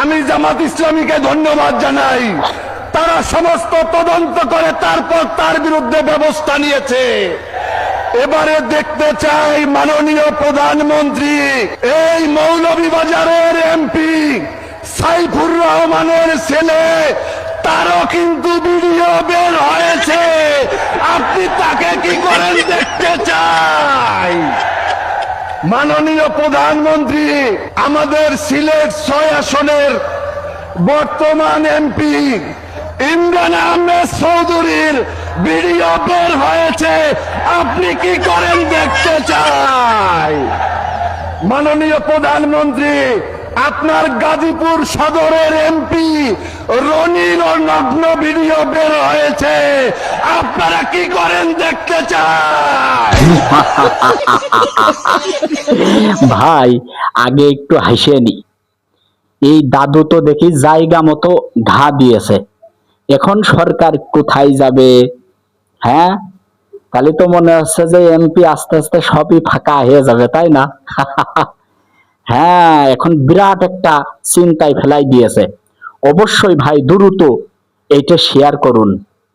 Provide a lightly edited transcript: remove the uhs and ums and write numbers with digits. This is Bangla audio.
আমি জামাত ইসলামীকে ধন্যবাদ জানাই, তারা সমস্ত তদন্ত করে তারপর তার বিরুদ্ধে ব্যবস্থা নিয়েছে। এবারে দেখতে চাই মাননীয় প্রধানমন্ত্রী এই মৌলভীবাজারের এমপি সাইফুর রহমানের ছেলে, তারও কিন্তু ভিডিও বের হয়েছে, আপনি তাকে কি করেন দেখতে চাই। মাননীয় প্রধানমন্ত্রী আমাদের সিলেট 6 আসনের বর্তমান এমপি ইমরান আহমেদ চৌধুরীর ভিডিও বের হয়েছে, আপনি কি করেন দেখতে চাই। মাননীয় প্রধানমন্ত্রী আপনার গাজীপুর সদরের এমপি রনির নগ্ন ভিডিও বের হয়েছে, আপনারা কি করেন দেখতে চাই। ভাই আগে একটু হাসে নি, এই দাদু তো দেখি জায়গা মতো ঘা দিয়েছে, এখন সরকার কোথায় যাবে? হ্যাঁ, তাহলে তো মনে হচ্ছে যে এমপি আস্তে আস্তে সবই ফাঁকা হয়ে যাবে, তাই না? হ্যাঁ, এখন বিরাট একটা চিন্তায় ফেলাই দিয়েছে। অবশ্যই ভাই দ্রুত এইটা শেয়ার করুন।